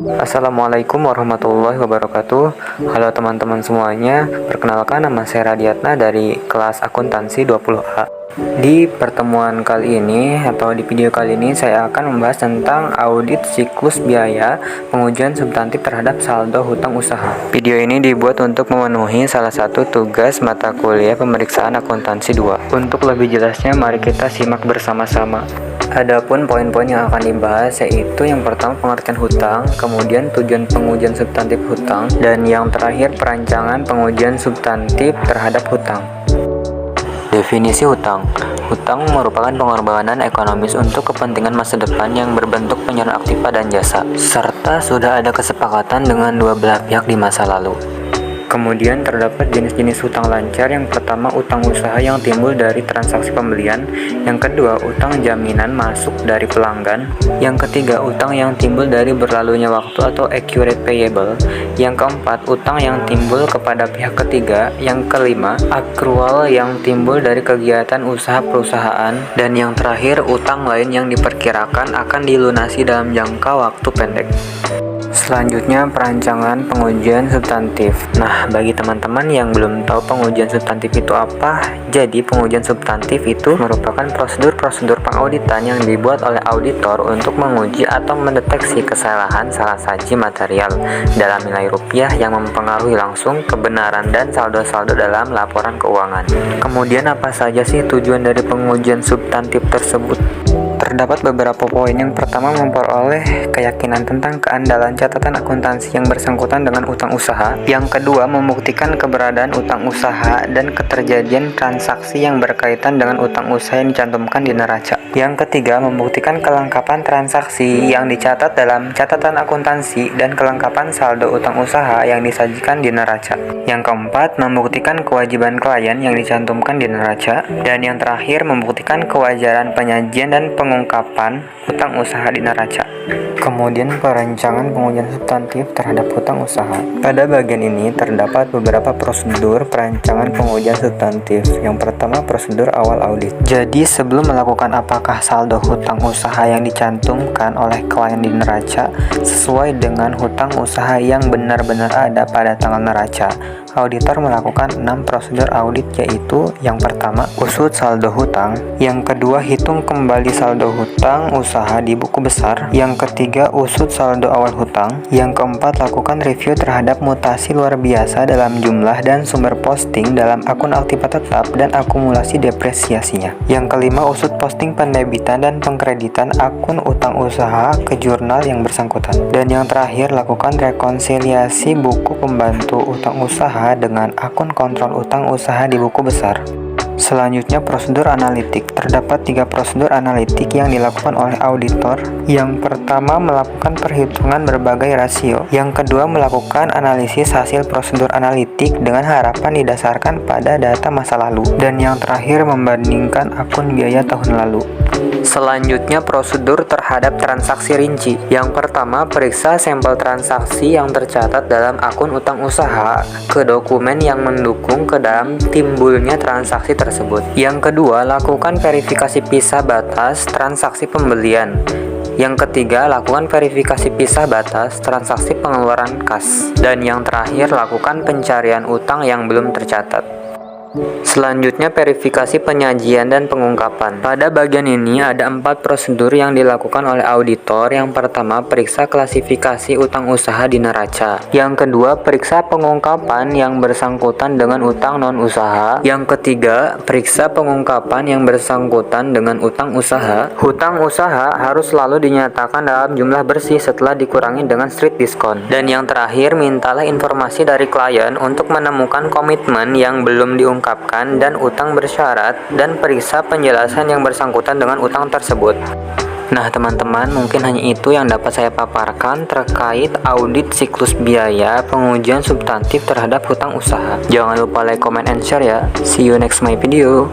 Assalamualaikum warahmatullahi wabarakatuh. Halo teman-teman semuanya, perkenalkan nama saya Radiatna dari kelas akuntansi 20A. Di pertemuan kali ini atau di video kali ini saya akan membahas tentang audit siklus biaya pengujian substantif terhadap saldo hutang usaha. Video ini dibuat untuk memenuhi salah satu tugas mata kuliah pemeriksaan akuntansi 2. Untuk lebih jelasnya mari kita simak bersama-sama. Adapun poin-poin yang akan dibahas yaitu yang pertama pengertian hutang, kemudian tujuan pengujian substantif hutang, dan yang terakhir perancangan pengujian substantif terhadap hutang. Definisi hutang. Hutang merupakan pengorbanan ekonomis untuk kepentingan masa depan yang berbentuk penyerahan aktiva dan jasa, serta sudah ada kesepakatan dengan dua belah pihak di masa lalu. Kemudian terdapat jenis-jenis hutang lancar. Yang pertama, utang usaha yang timbul dari transaksi pembelian. Yang kedua, utang jaminan masuk dari pelanggan. Yang ketiga, utang yang timbul dari berlalunya waktu atau accurate payable. Yang keempat, utang yang timbul kepada pihak ketiga. Yang kelima, akrual yang timbul dari kegiatan usaha perusahaan. Dan yang terakhir, utang lain yang diperkirakan akan dilunasi dalam jangka waktu pendek. Selanjutnya, perancangan pengujian substantif. Nah, bagi teman-teman yang belum tahu pengujian substantif itu apa, jadi pengujian substantif itu merupakan prosedur-prosedur pengauditan yang dibuat oleh auditor untuk menguji atau mendeteksi kesalahan salah saji material dalam nilai rupiah yang mempengaruhi langsung kebenaran dan saldo-saldo dalam laporan keuangan. Kemudian apa saja sih tujuan dari pengujian substantif tersebut? Terdapat beberapa poin. Yang pertama, memperoleh keyakinan tentang keandalan catatan akuntansi yang bersangkutan dengan utang usaha. Yang kedua, membuktikan keberadaan utang usaha dan keterjadian transaksi yang berkaitan dengan utang usaha yang dicantumkan di neraca. Yang ketiga, membuktikan kelengkapan transaksi yang dicatat dalam catatan akuntansi dan kelengkapan saldo utang usaha yang disajikan di neraca. Yang keempat, membuktikan kewajiban klien yang dicantumkan di neraca. Dan yang terakhir, membuktikan kewajaran penyajian dan pengungkapan hutang usaha di neraca. Kemudian perancangan pengujian substantif terhadap hutang usaha. Pada bagian ini terdapat beberapa prosedur perancangan pengujian substantif. Yang pertama, prosedur awal audit. Jadi sebelum melakukan apakah saldo hutang usaha yang dicantumkan oleh klien di neraca sesuai dengan hutang usaha yang benar-benar ada pada tanggal neraca, auditor melakukan 6 prosedur audit, yaitu yang pertama, usut saldo hutang. Yang kedua, hitung kembali saldo hutang usaha di buku besar. Yang ketiga, usut saldo awal hutang. Yang keempat, lakukan review terhadap mutasi luar biasa dalam jumlah dan sumber posting dalam akun aktiva tetap dan akumulasi depresiasinya. Yang kelima, usut posting pendebitan dan pengkreditan akun utang usaha ke jurnal yang bersangkutan. Dan yang terakhir, lakukan rekonsiliasi buku pembantu utang usaha dengan akun kontrol utang usaha di buku besar. Selanjutnya, prosedur analitik. Terdapat 3 prosedur analitik yang dilakukan oleh auditor. Yang pertama, melakukan perhitungan berbagai rasio. Yang kedua, melakukan analisis hasil prosedur analitik dengan harapan didasarkan pada data masa lalu. Dan yang terakhir, membandingkan akun biaya tahun lalu. Selanjutnya, prosedur terhadap transaksi rinci. Yang pertama, periksa sampel transaksi yang tercatat dalam akun utang usaha ke dokumen yang mendukung ke dalam timbulnya transaksi tersebut. Yang kedua, lakukan verifikasi pisah batas transaksi pembelian. Yang ketiga, lakukan verifikasi pisah batas transaksi pengeluaran kas. Dan yang terakhir, lakukan pencarian utang yang belum tercatat. Selanjutnya, verifikasi penyajian dan pengungkapan. Pada bagian ini ada 4 prosedur yang dilakukan oleh auditor. Yang pertama, periksa klasifikasi utang usaha di neraca. Yang kedua, periksa pengungkapan yang bersangkutan dengan utang non-usaha. Yang ketiga, periksa pengungkapan yang bersangkutan dengan utang usaha. Hutang usaha harus selalu dinyatakan dalam jumlah bersih setelah dikurangi dengan street discount. Dan yang terakhir, mintalah informasi dari klien untuk menemukan komitmen yang belum diungkapkan dan utang bersyarat, dan periksa penjelasan yang bersangkutan dengan utang tersebut. Nah teman-teman, mungkin hanya itu yang dapat saya paparkan terkait audit siklus biaya pengujian substantif terhadap hutang usaha. Jangan lupa like, comment, and share ya. See you next my video.